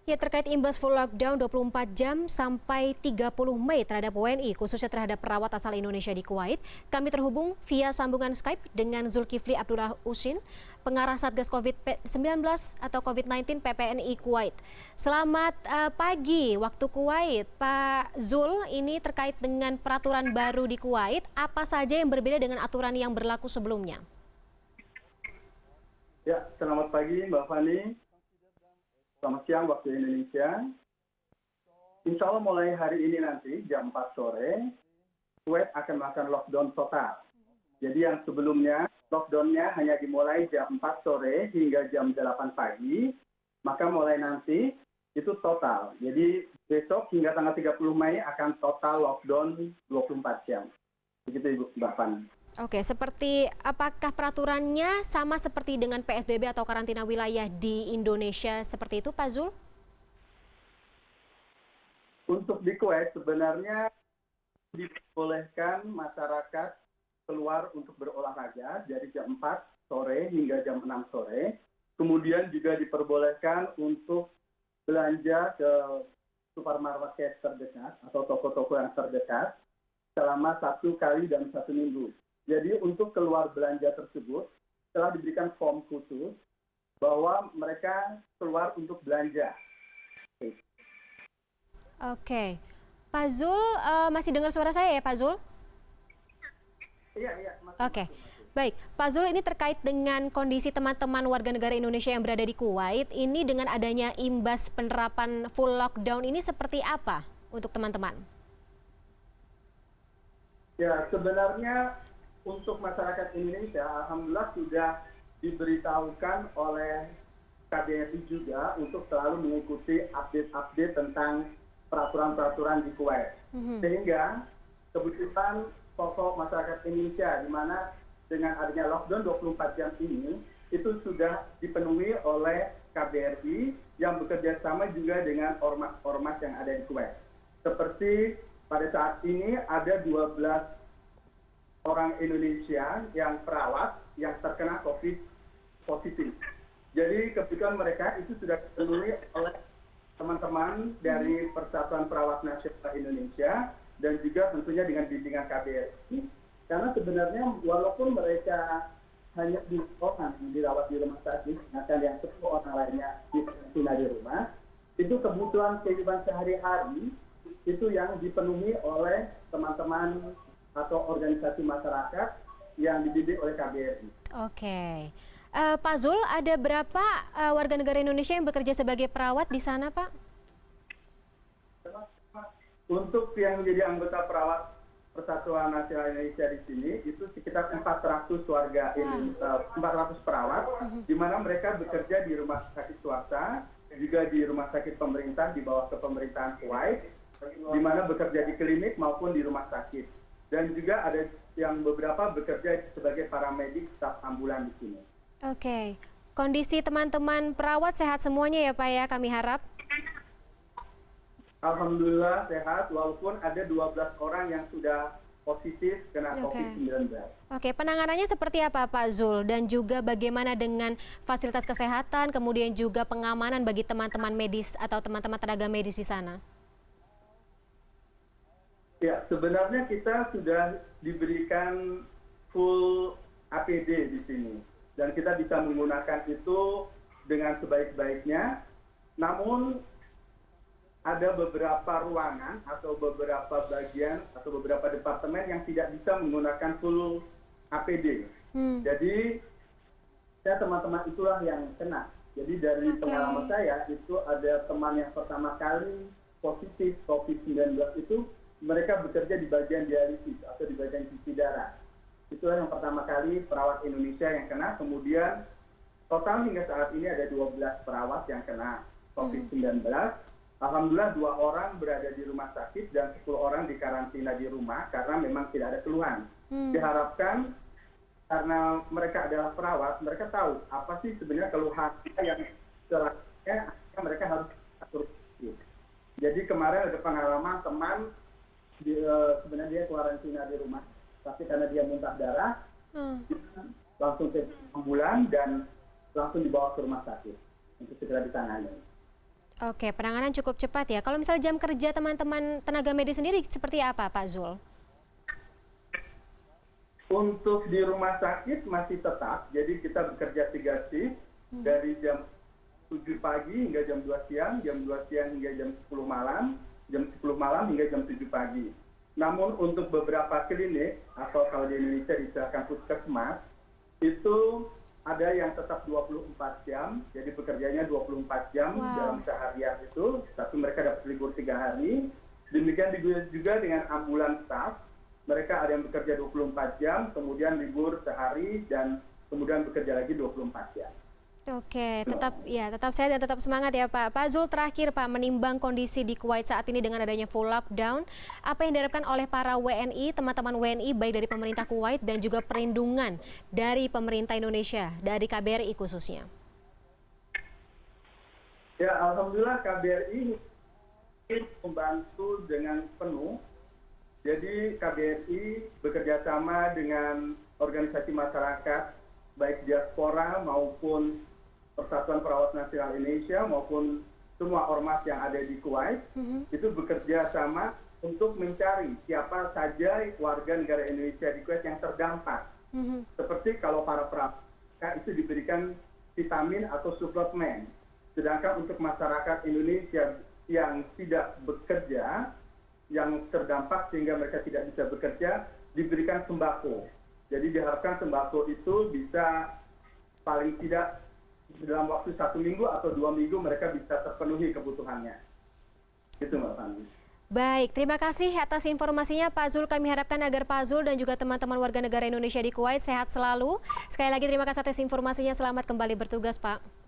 Ya, terkait imbas full lockdown 24 jam sampai 30 Mei terhadap WNI, khususnya terhadap perawat asal Indonesia di Kuwait, kami terhubung via sambungan Skype dengan Zulkifli Abdullah Usin, pengarah Satgas COVID-19 atau COVID-19 PPNI Kuwait. Selamat pagi waktu Kuwait, Pak Zul. Ini terkait dengan peraturan baru di Kuwait, apa saja yang berbeda dengan aturan yang berlaku sebelumnya? Ya, selamat pagi Mbak Fani. Selamat siang waktu Indonesia. Insya Allah mulai hari ini nanti jam 4 sore, Kuwait akan melakukan lockdown total. Jadi yang sebelumnya lockdownnya hanya dimulai jam 4 sore hingga jam 8 pagi, maka mulai nanti itu total. Jadi besok hingga tanggal 30 Mei akan total lockdown 24 jam. Begitu Ibu Mbak Fani. Oke, seperti apakah peraturannya sama seperti dengan PSBB atau karantina wilayah di Indonesia seperti itu, Pak Zul? Untuk di Kuwait sebenarnya diperbolehkan masyarakat keluar untuk berolahraga dari jam 4 sore hingga jam 6 sore. Kemudian juga diperbolehkan untuk belanja ke supermarket terdekat atau toko-toko yang terdekat selama 1 kali dalam 1 minggu. Jadi untuk keluar belanja tersebut telah diberikan form khusus bahwa mereka keluar untuk belanja. Oke, Pak Zul masih dengar suara saya ya, Pak Zul? Iya. Oke, baik. Pak Zul, ini terkait dengan kondisi teman-teman warga negara Indonesia yang berada di Kuwait, ini dengan adanya imbas penerapan full lockdown ini seperti apa untuk teman-teman? Ya, sebenarnya untuk masyarakat Indonesia, alhamdulillah sudah diberitahukan oleh KBRI juga untuk selalu mengikuti update-update tentang peraturan-peraturan di Kuwait. Sehingga kebutuhan pokok masyarakat Indonesia, di mana dengan adanya lockdown 24 jam ini, itu sudah dipenuhi oleh KBRI yang bekerja sama juga dengan ormas-ormas yang ada di Kuwait. Seperti pada saat ini ada 12 orang Indonesia yang perawat yang terkena COVID positif. Jadi kebetulan mereka itu sudah dipenuhi oleh teman-teman dari Persatuan Perawat Nasional Indonesia dan juga tentunya dengan bimbingan KBRI. Karena sebenarnya walaupun mereka hanya 2 orang dirawat di rumah sakit, sedangkan yang 10 orang lainnya dikarantina di rumah, itu kebutuhan kehidupan sehari-hari itu yang dipenuhi oleh teman-teman atau organisasi masyarakat yang dibimbing oleh KBRI. Oke. Pak Zul, ada berapa warga negara Indonesia yang bekerja sebagai perawat di sana, Pak? Untuk yang menjadi anggota perawat Persatuan Nasional Indonesia di sini, itu sekitar 400 warga Indonesia, 400 perawat, di mana mereka bekerja di rumah sakit swasta, juga di rumah sakit pemerintah di bawah kepemerintahan Kuwait, di mana bekerja di klinik maupun di rumah sakit. Dan juga ada yang beberapa bekerja sebagai paramedik staf ambulan di sini. Oke, kondisi teman-teman perawat sehat semuanya ya Pak ya, kami harap. Alhamdulillah sehat, walaupun ada 12 orang yang sudah positif kena COVID-19. Oke, penanganannya seperti apa Pak Zul? Dan juga bagaimana dengan fasilitas kesehatan, kemudian juga pengamanan bagi teman-teman medis atau teman-teman tenaga medis di sana? Ya, sebenarnya kita sudah diberikan full APD di sini. Dan kita bisa menggunakan itu dengan sebaik-baiknya. Namun, ada beberapa ruangan atau beberapa bagian atau beberapa departemen yang tidak bisa menggunakan full APD. Jadi, teman-teman itulah yang kena. Jadi dari pengalaman saya, itu ada teman yang pertama kali positif COVID-19 itu, mereka bekerja di bagian dialisis atau di bagian cuci darah. Itulah yang pertama kali perawat Indonesia yang kena. Kemudian total hingga saat ini ada 12 perawat yang kena COVID-19. Alhamdulillah 2 orang berada di rumah sakit dan 10 orang dikarantina di rumah karena memang tidak ada keluhan. Diharapkan karena mereka adalah perawat, mereka tahu apa sih sebenarnya keluhan yang selanjutnya mereka harus atur. Jadi kemarin ada pengalaman teman sebenarnya dia karantina di rumah, tapi karena dia muntah darah, langsung ke ambulan dan langsung dibawa ke rumah sakit untuk segera ditangani. Oke, penanganan cukup cepat ya. Kalau misalnya jam kerja teman-teman tenaga medis sendiri seperti apa, Pak Zul? Untuk di rumah sakit masih tetap, jadi kita bekerja 3 shift dari jam 7 pagi hingga jam 2 siang, jam 2 siang hingga jam 10 malam, jam 10 malam hingga jam 7 pagi. Namun untuk beberapa klinik atau kalau di Indonesia disediakan puskesmas, itu ada yang tetap 24 jam, jadi bekerjanya 24 jam dalam seharian itu, tapi mereka dapat libur 3 hari. Demikian juga dengan ambulans staff, mereka ada yang bekerja 24 jam, kemudian libur sehari, dan kemudian bekerja lagi 24 jam. Oke, tetap sehat dan tetap semangat ya Pak. Pak Zul, terakhir Pak, menimbang kondisi di Kuwait saat ini dengan adanya full lockdown, apa yang diharapkan oleh para WNI, teman-teman WNI baik dari pemerintah Kuwait dan juga perlindungan dari pemerintah Indonesia, dari KBRI khususnya? Ya, alhamdulillah KBRI membantu dengan penuh. Jadi KBRI bekerjasama dengan organisasi masyarakat, baik diaspora maupun Persatuan Perawat Nasional Indonesia maupun semua ormas yang ada di Kuwait, itu bekerja sama untuk mencari siapa saja warga negara Indonesia di Kuwait yang terdampak. Seperti kalau para perawat itu diberikan vitamin atau suplemen. Sedangkan untuk masyarakat Indonesia yang tidak bekerja, yang terdampak sehingga mereka tidak bisa bekerja, diberikan sembako. Jadi diharapkan sembako itu bisa paling tidak dalam waktu 1 minggu atau 2 minggu mereka bisa terpenuhi kebutuhannya. Itu Mbak Fani. Baik, terima kasih atas informasinya Pak Zul. Kami harapkan agar Pak Zul dan juga teman-teman warga negara Indonesia di Kuwait sehat selalu. Sekali lagi terima kasih atas informasinya. Selamat kembali bertugas Pak.